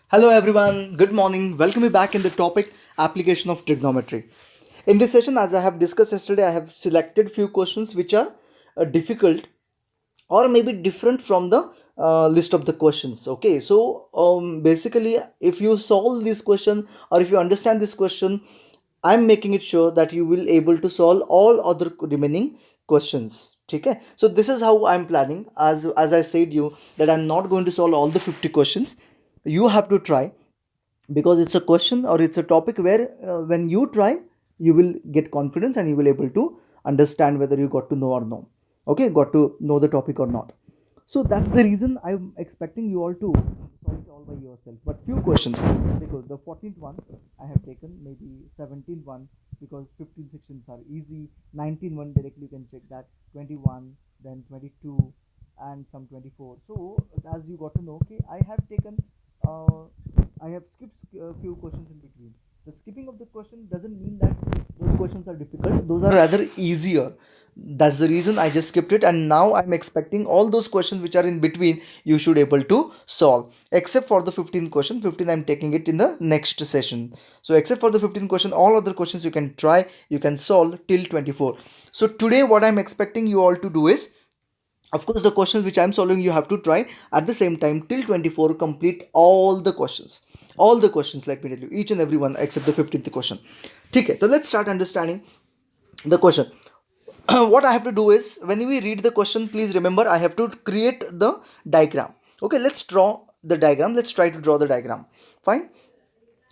Hello everyone, good morning. Welcome you back in the topic application of trigonometry. In this session, as I have discussed yesterday, I have selected few questions which are difficult or maybe different from the list of the questions. Okay, so basically, if you solve this question or if you understand this question, I'm making it sure that you will able to solve all other remaining questions. Okay, so this is how I'm planning. As I said you that I'm not going to solve all the 50 questions. You have to try because it's a question or it's a topic where when you try you will get confidence and you will able to understand whether you got to know or no, okay, got to know the topic or not. So that's the reason I'm expecting you all to solve it all by yourself, but few questions because the 14th one I have taken, maybe 17th one because 15 sections are easy, 19th one directly you can check that, 21, then 22 and some 24. So as you got to know, okay, I have taken uh, I have skipped a few questions in between. The skipping of the question doesn't mean that those questions are difficult. Those are rather easier. That's the reason I just skipped it, and now I'm expecting all those questions which are in between you should able to solve. Except for the 15 question, 15 I'm taking it in the next session. So except for the 15 question, all other questions you can try, you can solve till 24. So today what I'm expecting you all to do is, of course, the questions which I'm solving you have to try at the same time till 24 complete all the questions, like me tell you, each and every one except the 15th question. Okay, so let's start understanding the question. What I have to do is, when we read the question, please remember I have to create the diagram. Okay, let's draw the diagram. Let's try to draw the diagram. Fine.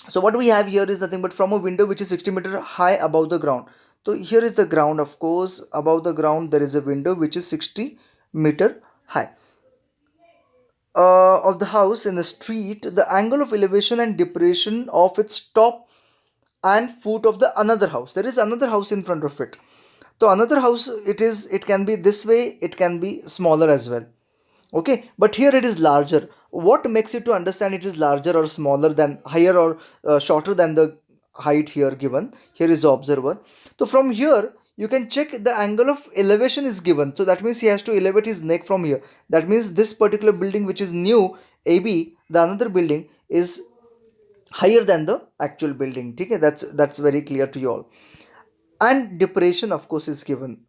So what we have here is nothing but from a window which is 60-meter high above the ground. So here is the ground, of course. Above the ground there is a window which is 60-meter high of the house in the street. The angle of elevation and depression of its top and foot of the another house. There is another house in front of it. So another house, it can be this way, it can be smaller as well. Okay, but here it is larger. What makes you to understand it is larger or smaller than, higher or shorter than the height here given? Here is the observer. So from here you can check the angle of elevation is given, so that means he has to elevate his neck from here. That means this particular building which is new, AB, the another building is higher than the actual building. Okay, that's very clear to you all. And depression of course is given.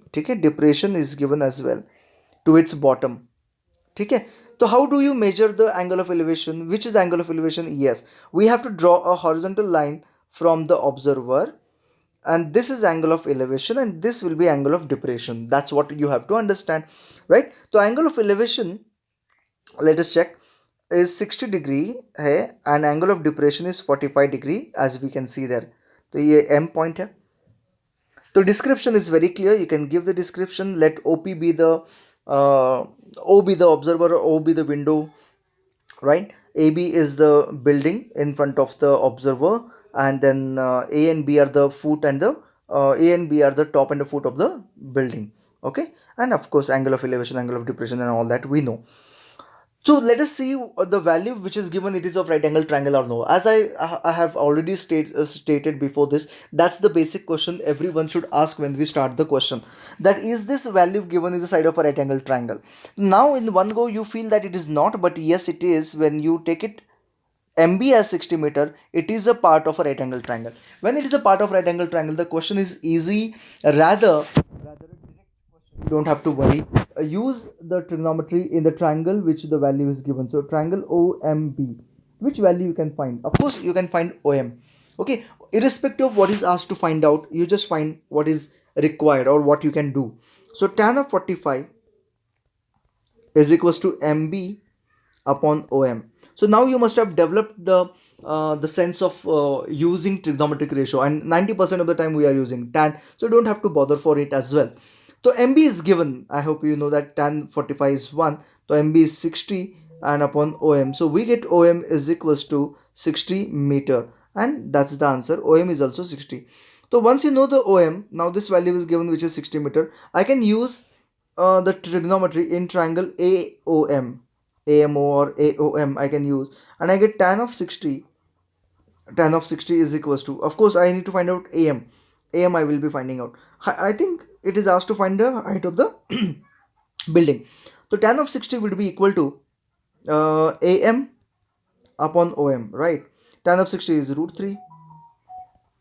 Okay, depression is given as well to its bottom. ठीक है. So how do you measure the angle of elevation? Which is the angle of elevation? Yes, we have to draw a horizontal line from the observer, and this is angle of elevation and this will be angle of depression. That's what you have to understand, right? So angle of elevation, let us check, is 60 degree है and angle of depression is 45 degree, as we can see there. तो ये M point है. So description is very clear. You can give the description. Let OP be the O be the observer, O be the window, right? AB is the building in front of the observer, and then A and B are the foot and the A and B are the top and the foot of the building. Okay, and of course angle of elevation, angle of depression, and all that we know. So let us see the value which is given, it is of right angle triangle or no. As I have already stated before this, that's the basic question everyone should ask when we start the question. That is, this value given is the side of a right angle triangle. Now in one go you feel that it is not, but yes it is. When you take it MB as 60 meter, it is a part of a right angle triangle. When it is a part of right angle triangle, the question is easy. Rather a direct question. You don't have to worry. Use the trigonometry in the triangle which the value is given. So triangle OMB, which value you can find? Of course, you can find OM. Okay, irrespective of what is asked to find out, you just find what is required or what you can do. So tan of 45 is equals to MB upon OM. So now you must have developed the sense of using trigonometric ratio, and 90% of the time we are using tan, so don't have to bother for it as well. So MB is given. I hope you know that tan 45 is 1. So MB is 60 and upon OM. So we get OM is equals to 60 meter, and that's the answer. OM is also 60. So once you know the OM, now this value is given which is 60 meter. I can use the trigonometry in triangle AOM, AMO or AOM I can use, and I get tan of 60. Tan of 60 is equals to, of course I need to find out AM. AM I will be finding out. I think it is asked to find the height of the building. So tan of 60 will be equal to AM upon OM, right? Tan of 60 is root 3,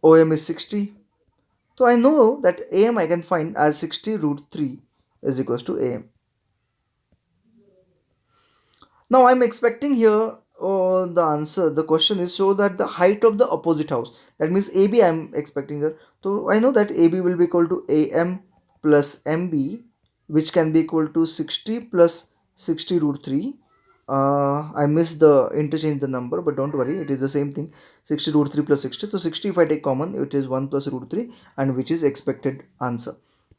OM is 60. So I know that AM I can find as 60 root 3 is equals to AM. Now I'm expecting here the answer, the question is show that the height of the opposite house. That means AB I'm expecting here. So I know that AB will be equal to AM plus MB, which can be equal to 60 plus 60 root 3. I missed the interchange the number, but don't worry, it is the same thing. 60 root 3 plus 60. So 60 if I take common, it is 1 plus root 3, and which is expected answer.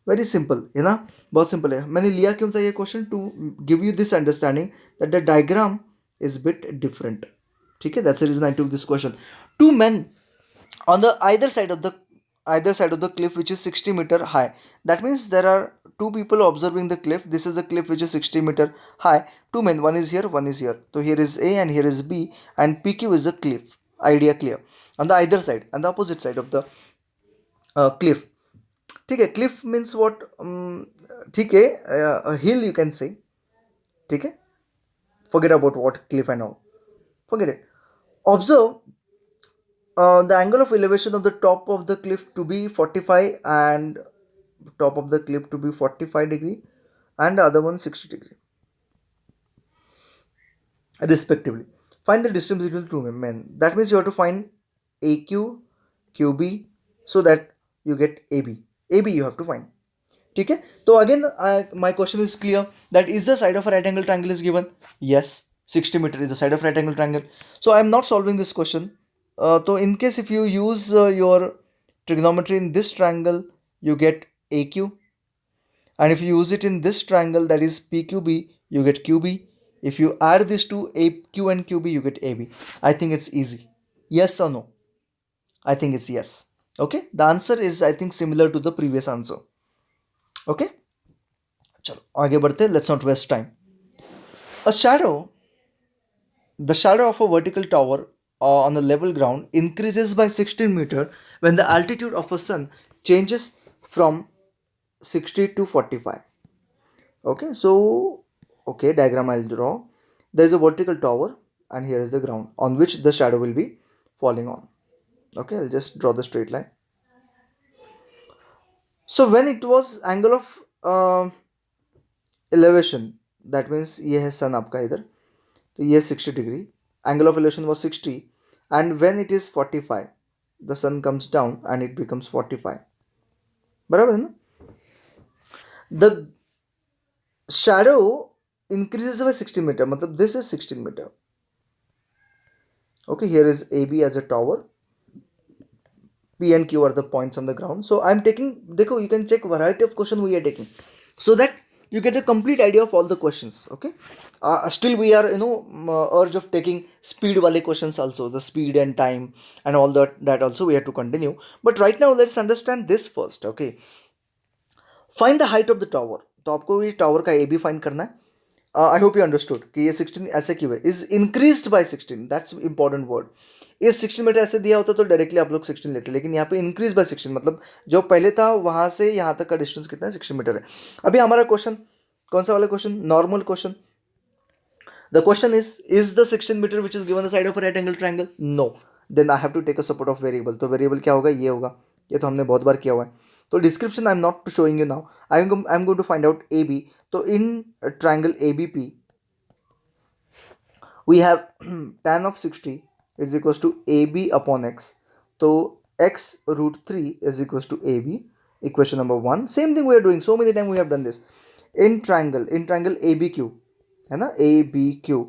Very simple है ना, बहुत simple है. मैंने लिया क्यों था ये question, to give you this understanding that the diagram is bit different. ठीक है, that's the reason I took this question. Two men on the either side of the cliff which is 60 meter high. That means there are two people observing the cliff. This is a cliff which is 60 meter high. Two men, one is here, one is here. So here is A and here is B, and PQ is a cliff. Idea clear? On the either side and the opposite side of the cliff. ठीक है, Cliff means what, ठीक है, हिल you can say. ठीक है, forget about what cliff and all, forget it. Observe the angle of elevation of the top of the cliff to be 45 and top of the cliff to be 45 degree and the other one 60 degree respectively. Find the distance between the two men. That means you have to find AQ, QB, so that you get AB. AB you have to find. ठीक है, तो again my question is clear that is the side of right angle triangle is given. Yes, 60 metre is the side of right angle triangle. So I am not solving this question. तो in case if you use your trigonometry in this triangle you get AQ, and if you use it in this triangle that is PQB you get QB. If you add these two AQ and QB you get AB. I think it's easy. Yes or no? I think it's yes. Okay, the answer is I think similar to the previous answer. Okay, चलो आगे बढ़ते. Let's not waste time. A shadow, the shadow of a vertical tower on a level ground increases by 16 meter when the altitude of a sun changes from 60 to 45. Okay, so okay, diagram I'll draw. There is a vertical tower and here is the ground on which the shadow will be falling on. Okay, I'll just draw the straight line. So when it was angle of elevation, that means ये है sun आपका इधर, तो ये 60 degree, angle of elevation was 60, and when it is 45 the sun comes down and it becomes 45. बराबर है ना. The shadow increases by 60 meter, मतलब this is 16 meter. Okay, here is AB as a tower, P and Q are the points on the ground. So I'm taking, देखो, you can check variety of question we are taking so that you get a complete idea of all the questions. Okay, still we are urge of taking speed wale questions also, the speed and time and all that also we have to continue. But right now let's understand this first. Okay, find the height of the tower. तो आपको ये tower का AB find करना है. I hope you understood कि ये 16 ऐसे क्यों है, is increased by 16. That's important word. ये 16 मीटर ऐसे दिया होता तो डायरेक्टली आप लोग 16 लेते, लेकिन यहाँ पे इंक्रीज बाय 16 मतलब जो पहले था वहाँ से यहाँ तक का डिस्टेंस कितना है, 16 मीटर है. अभी हमारा क्वेश्चन कौन सा वाला question, normal question. The question is the 16 metre which is given the side of right angle triangle. No, then I have to take a support of variable. तो वेरिएबल क्या होगा, ये होगा. ये तो हमने बहुत बार किया हुआ है. तो description I am not showing you now. I am going to find out AB. तो in triangle ABP we have tan of 60 is equals to AB upon x. So x root 3 is equals to AB. Equation number 1. Same thing we are doing. So many times we have done this. In triangle ABQ है ना, ABQ.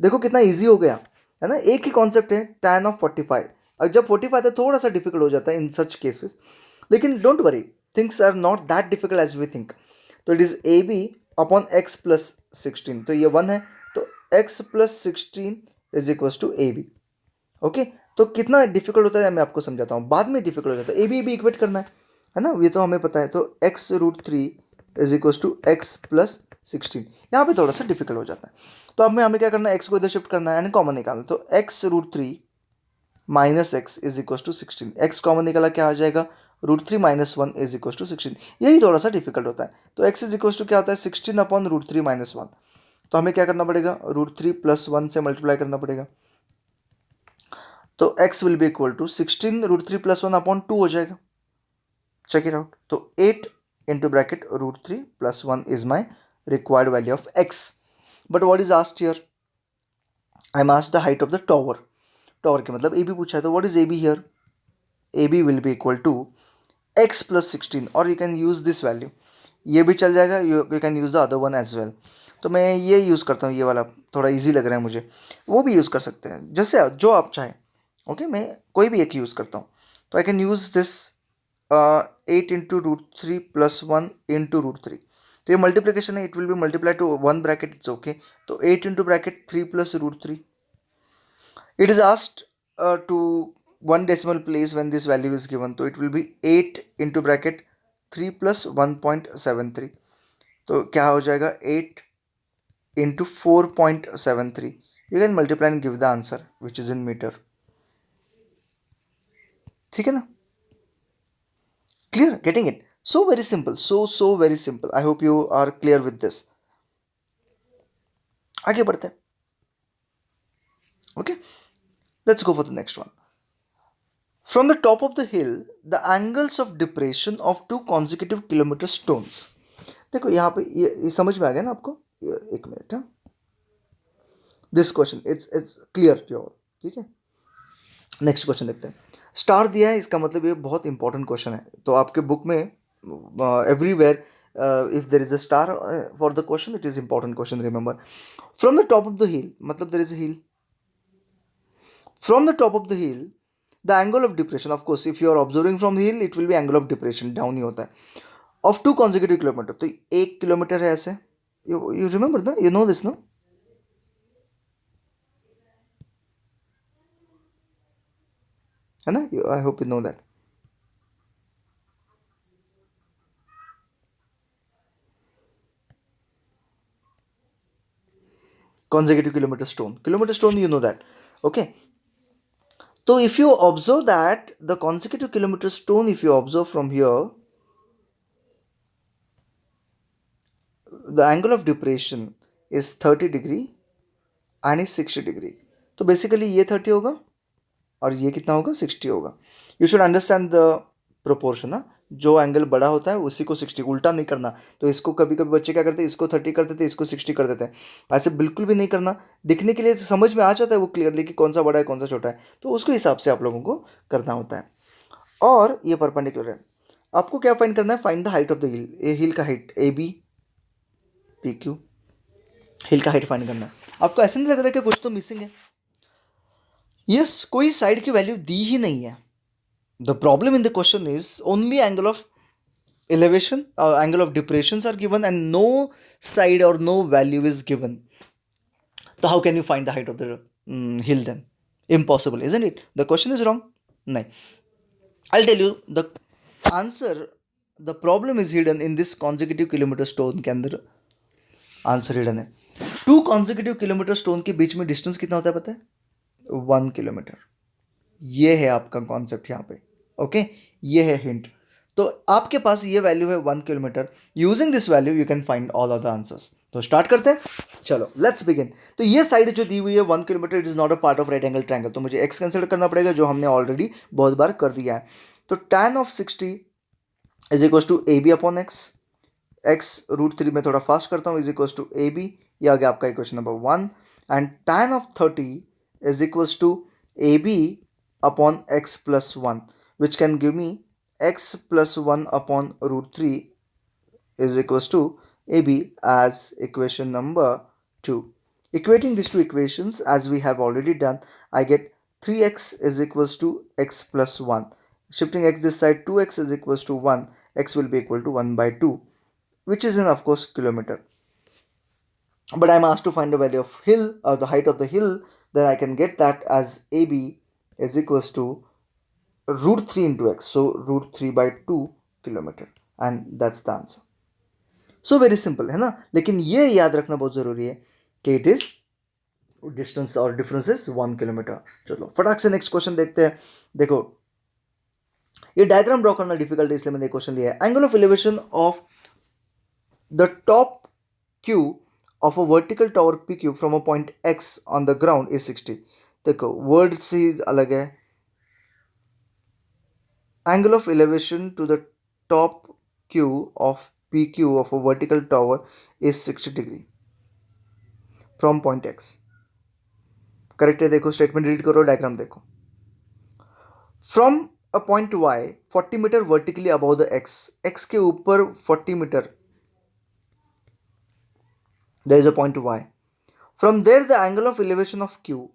देखो कितना easy हो गया है ना. एक ही concept है, tan of 45. अब जब 45 है थोड़ा सा डिफिकल्ट हो जाता है इन सच केसेस, लेकिन don't worry, things are not that difficult as we think. तो it is AB upon x plus 16. तो ये 1 है, तो x plus 16 is equals to AB. Okay, तो कितना डिफिकल्ट होता है मैं आपको समझाता हूँ, बाद में डिफिकल्ट हो जाता है. AB इक्वेट करना है ना, ये तो हमें पता है. तो x root 3 is equals to x plus 16. यहाँ पे थोड़ा सा डिफिकल्ट हो जाता है. तो अब हमें क्या करना है, x को इधर शिफ्ट करना है एंड कॉमन निकालना. तो x root 3 minus x is equals to 16. x common निकाला क्या आ जाएगा, root 3 minus 1 is equals to 16. यही थोड़ा सा डिफिकल्ट होता है. तो x इज इक्वल्स टू क्या होता है, 16 अपॉन रूट 3 माइनस 1. तो हमें क्या करना पड़ेगा, रूट 3 प्लस 1 से मल्टीप्लाई करना पड़ेगा. तो x will be equal to 16√3 plus 1 upon 2 हो जाएगा. Check it out. तो 8 into bracket √3 plus 1 is my required value of x. But what is asked here? I'm asked the height of the tower. Tower के मतलब AB पूछा है, तो what is AB here? AB will be equal to x plus 16, or you can use this value. ये भी चल जाएगा, you can use the other one as well. तो मैं ये यूज़ करता हूँ, ये वाला थोड़ा इजी लग रहा है मुझे. वो भी यूज़ कर सकते हैं, जैसे जो आप चाहें. ओके, मैं कोई भी एक यूज़ करता हूँ. तो I can use this 8 into √3 plus 1 into √3. तो ये मल्टीप्लिकेशन है, it will be multiply to one bracket, it's okay. तो 8 into bracket 3 plus √3. It is asked to one decimal place when this value is given, तो it will be 8 into bracket 3 plus 1.73. तो क्या हो जाएगा 8 into 4.73. You can multiply and give the answer which is in meter. ठीक है ना? Clear? Getting it? So very simple. So very simple. I hope you are clear with this. आगे बढ़ते हैं. Okay, let's go for the next one. From the top of the hill, the angles of depression of 2 consecutive kilometer stones. देखो यहाँ पे ये समझ में आ गया ना आपको? एक minute. This question it's clear your. ठीक है, नेक्स्ट क्वेश्चन देखते हैं. स्टार दिया है, इसका मतलब ये बहुत इंपॉर्टेंट क्वेश्चन है. तो आपके बुक में everywhere if there is a star for the question, it is important question, remember. From the top of the hill, मतलब there is a hill. From the top of the hill, the angle of depression, of course, if you are observing from the hill, it will be angle of depression, down ही होता है, of 2 consecutive kilometer. तो 1 kilometre है ऐसे. You remember ना, you know this no? है ना? I hope you know that. Consecutive kilometer stone, you know that. Okay, so if you observe that the consecutive kilometer stone, if you observe from here, the angle of depression is 30 degree and is 60 degree. तो basically ये 30 होगा और ये कितना होगा, 60 होगा. You should understand the proportion ना. जो एंगल बड़ा होता है उसी को 60, उल्टा नहीं करना. तो इसको कभी कभी बच्चे क्या करते हैं, इसको 30 कर देते हैं, इसको 60 कर देते हैं. ऐसे बिल्कुल भी नहीं करना. दिखने के लिए समझ में आ जाता है वो क्लियरली कि कौन सा बड़ा है कौन सा छोटा है, तो उसके हिसाब से आप लोगों को करना होता है. और ये परपेंडिकुलर है. आपको क्या फाइंड करना है, find the height of the hill. A hill का height A B P Q, hill का हाइट फाइंड करना है. आपको ऐसा नहीं लग रहा है कि कुछ तो मिसिंग है? यस, कोई साइड की वैल्यू दी ही नहीं है. The problem in the question is only angle of elevation or angle of depressions are given and no side or no value is given. So how can you find the height of the hill then? Impossible, isn't it? The question is wrong. No, I'll tell you the answer. The problem is hidden in this consecutive kilometer stone के अंदर answer hidden है. 2 consecutive kilometer stone के बीच में distance कितना होता है पता है? 1 किलोमीटर. ये है आपका कॉन्सेप्ट यहाँ पे. ओके, ये है हिंट. तो आपके पास ये वैल्यू है 1 kilometre. Using this value you can find all of the answers. तो स्टार्ट करते हैं. चलो लेट्स बिगिन. तो ये साइड जो दी हुई है 1 kilometre, it is not a part of right angle triangle. तो मुझे एक्स कंसिडर करना पड़ेगा, जो हमने ऑलरेडी बहुत बार कर दिया है. तो tan of 60 is equal to A B upon x. X √3 में थोड़ा फास्ट करता हूँ, is equal to A B. ये आ गया आपका equation number 1. And tan of 30 is equal to A B upon x plus 1, which can give me x plus 1 upon √3 is equals to AB as equation number 2. Equating these two equations as we have already done, I get 3x is equals to x plus 1. Shifting x this side, 2x is equals to 1. X will be equal to 1 by 2, which is in of course kilometer. But I am asked to find the value of hill or the height of the hill. Then I can get that as AB is equals to √3 into x. So √3 by 2 kilometre. And that's the answer. So very simple है ना. लेकिन ये याद रखना बहुत ज़रूरी है कि it is डिस्टेंस और डिफरेंस इज 1 किलोमीटर. चलो फटाक से नेक्स्ट क्वेश्चन देखते हैं. देखो ये डायग्राम ड्रॉ करना डिफिकल्ट है, इसलिए मैंने क्वेश्चन लिया है. Angle of elevation of the top Q of a vertical tower PQ from a point X on the ground is 60. देखो वर्ड से अलग है. Angle of elevation to the top Q of PQ of a vertical tower is 60 degree from point X. Correct है. देखो statement read करो, diagram देखो. From a point Y 40 metre vertically above the X के ऊपर 40 metre there is a point Y. From there the angle of elevation of Q.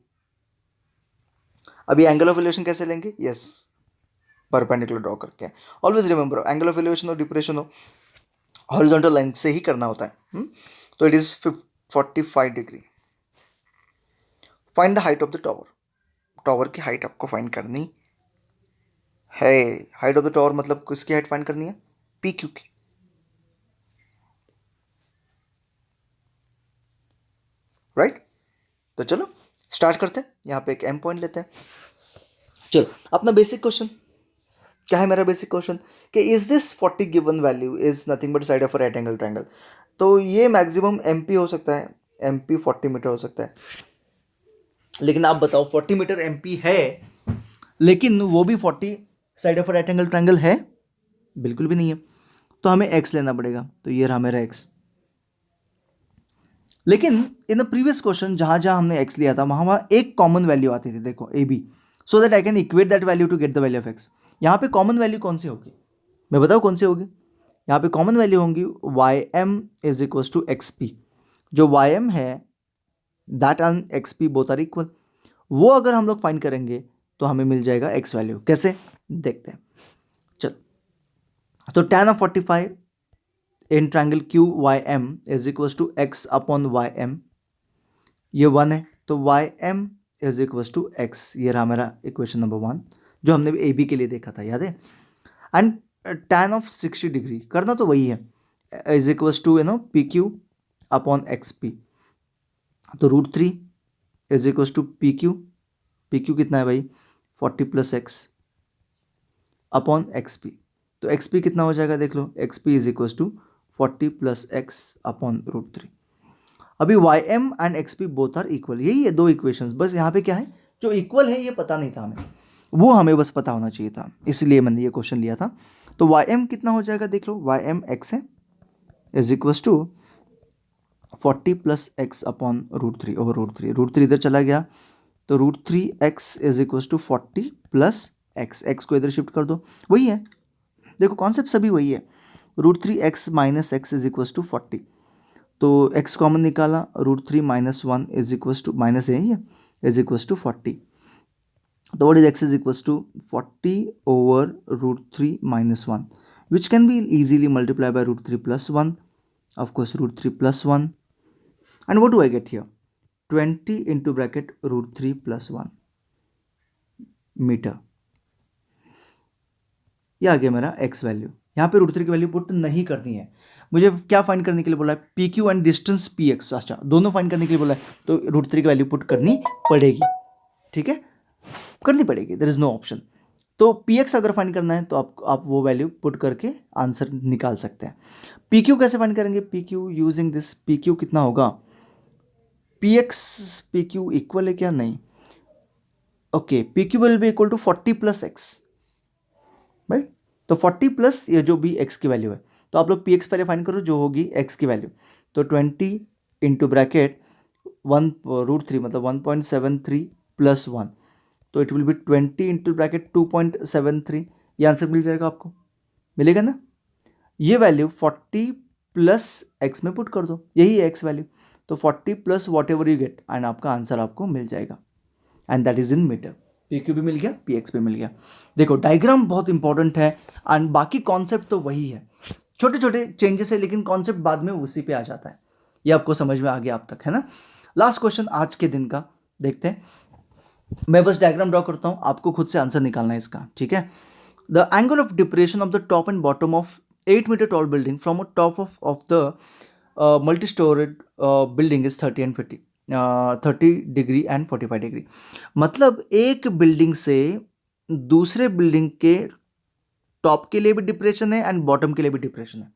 अभी angle of elevation कैसे लेंगे? Yes, perpendicular draw करके. Always remember, angle of elevation और depression हो horizontal line से ही करना होता है. तो it is 45 degree. Find the height of the tower. Tower की हाइट आपको फाइंड करनी है. हाइट ऑफ द टावर मतलब किसकी हाइट फाइंड करनी है? पी क्यू की. राइट. तो चलो स्टार्ट करते हैं. यहाँ पे एक एम पॉइंट लेते हैं. चलो अपना बेसिक क्वेश्चन क्या है? मेरा बेसिक क्वेश्चन कि is this 40 given value is nothing but side of a right angle triangle. तो ये मैक्सिमम एम पी हो सकता है. एम पी 40 मीटर हो सकता है. लेकिन आप बताओ 40 मीटर एम पी है, लेकिन वो भी 40 side of right angle triangle है? बिल्कुल भी नहीं है. तो हमें एक्स लेना पड़ेगा. तो ये रहा मेरा एक्स. लेकिन इन द प्रीवियस क्वेश्चन जहां जहां हमने एक्स लिया था वहां एक कॉमन वैल्यू आती थी. देखो A B, so that I can equate that value to get the value of X. यहाँ पे कॉमन वैल्यू कौन सी होगी? मैं बताऊँ कौन सी होगी? यहाँ पे कॉमन वैल्यू होंगी Y M is equal to X P. जो वाई एम है that and X P both are equal. वो अगर हम लोग फाइंड करेंगे तो हमें मिल जाएगा एक्स वैल्यू. कैसे? देखते हैं. चल, तो tan of 45 in triangle Q Y M is equal to X upon Y M. ये 1 है. तो Y M is equal to X. ये रहा मेरा इक्वेशन नंबर 1 जो हमने ए बी के लिए देखा था, याद है. एंड tan ऑफ 60 डिग्री करना तो वही है, is equal to P Q upon X P. तो √3 is equal to P Q. P Q कितना है भाई? 40 plus X upon X P. तो एक्स पी कितना हो जाएगा देख लो. X P is equal to 40 plus X upon √3. अभी Y M and X P both are equal. यही है दो इक्वेशंस. बस यहाँ पे क्या है, जो इक्वल है ये पता नहीं था हमें, वो हमें बस पता होना चाहिए था, इसलिए मैंने ये क्वेश्चन लिया था. तो वाई एम कितना हो जाएगा देख लो. वाई एम एक्स है is equal to 40 plus X upon √3 over √3. √3 इधर चला गया तो √3 X is equal to 40 plus X. X को इधर शिफ्ट कर दो. वही है, देखो कॉन्सेप्ट सभी वही है. √3 X minus x is equal to 40. तो एक्स कॉमन निकाला. √3 minus 1 is equal to minus है ये इज इक्वल टू 40. तो what is X is equal to 40 over √3 minus 1 which can be easily multiplied by √3 plus 1. Of course √3 plus 1. And what do I get here? 20 into bracket √3 plus 1 metre. ये आ गया मेरा x value. यहाँ पे √3 की value put नहीं करनी है. मुझे क्या फाइंड करने के लिए बोला है? P Q and distance P x. अच्छा, दोनों फाइंड करने के लिए बोला है, तो √3 की वैल्यू पुट करनी पड़ेगी. ठीक है, करनी पड़ेगी. There is no option. तो पी एक्स अगर फाइंड करना है तो आप वो वैल्यू पुट करके आंसर निकाल सकते हैं. पी क्यू कैसे फाइंड करेंगे? P Q using this. P Q कितना होगा? P X P Q equal है क्या? नहीं. Okay, P Q will be equal to 40 plus X, right. तो 40 प्लस ये जो भी एक्स की वैल्यू है, तो आप लोग पी एक्स पहले फाइंड करो जो होगी एक्स की वैल्यू. तो 20 इंटू ब्रैकेट 1 √3 मतलब 1.73 प्लस 1. तो it will be 20 into bracket 2.73. ये आंसर मिल जाएगा आपको, मिलेगा ना. ये वैल्यू 40 प्लस एक्स में पुट कर दो, यही है एक्स वैल्यू. तो 40 plus whatever you get and आपका आंसर आपको मिल जाएगा. And that is in metre. P Q भी मिल गया, पी एक्स भी मिल गया. देखो डायग्राम बहुत इंपॉर्टेंट है एंड बाकी कॉन्सेप्ट तो वही है, छोटे छोटे चेंजेस है, लेकिन कॉन्सेप्ट बाद में उसी पे आ जाता है. ये आपको समझ में आ गया अब तक, है ना. लास्ट क्वेश्चन आज के दिन का देखते हैं. मैं बस डायग्राम ड्रॉ करता हूँ, आपको खुद से आंसर निकालना है इसका. ठीक है. The angle of depression of the top and bottom of 8 metre tall building from a top of the multi storeyed building is 30 and 50 30 degree and 45 degree. मतलब एक बिल्डिंग से दूसरे बिल्डिंग के टॉप के लिए भी डिप्रेशन है एंड बॉटम के लिए भी डिप्रेशन है.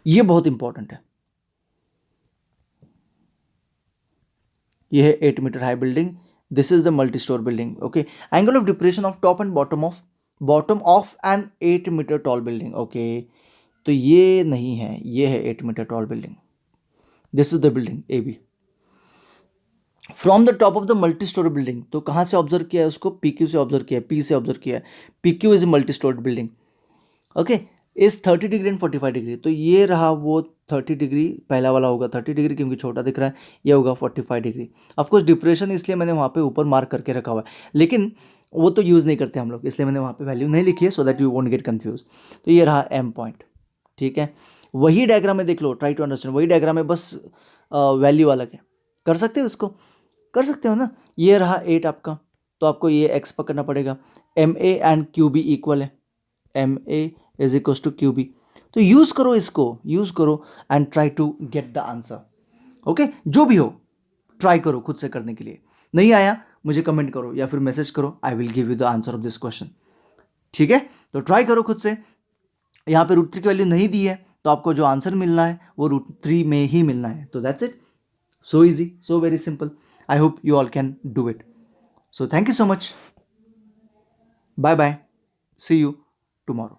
ये बहुत इंपॉर्टेंट है. ये है 8 metre high building, This is the multi-store building. Okay, angle of depression of top and bottom of an 8 meter tall building. Okay, तो ये नहीं है, ये है 8 meter tall building. This is the building AB. From the top of the multi storey building, तो कहाँ से observe किया है उसको, PQ से ऑब्जर्व किया है, P से ऑब्जर्व किया है. PQ is multi storey building. Okay, is 30 degree and 45 degree. तो ये रहा वो 30 डिग्री, पहला वाला होगा 30 डिग्री क्योंकि छोटा दिख रहा है, ये होगा 45 डिग्री. ऑफकोर्स डिप्रेशन इसलिए मैंने वहाँ पे ऊपर मार्क करके रखा हुआ है, लेकिन वो तो यूज़ नहीं करते हम लोग, इसलिए मैंने वहाँ पे वैल्यू नहीं लिखी है, so that you won't get confuse. तो ये रहा M पॉइंट. ठीक है, वही डायग्राम में देख लो, ट्राई टू अंडरस्टैंड. वही डायग्राम में बस वैल्यू अलग है. कर सकते हो इसको, कर सकते हो ना. ये रहा 8 आपका, तो आपको ये x पकड़ना पड़ेगा. MA एंड QB इक्वल है, MA is equal to QB. तो यूज करो इसको, यूज करो and try to get the answer. Okay, जो भी हो ट्राई करो खुद से करने के लिए. नहीं आया मुझे कमेंट करो या फिर मैसेज करो, I will give you the answer of this question. ठीक है, तो ट्राई करो खुद से. यहाँ पे √3 की वैल्यू नहीं दी है, तो आपको जो आंसर मिलना है वो √3 में ही मिलना है. तो that's it. So easy, so very simple. I hope you all can do it. So thank you so much. Bye bye. See you tomorrow.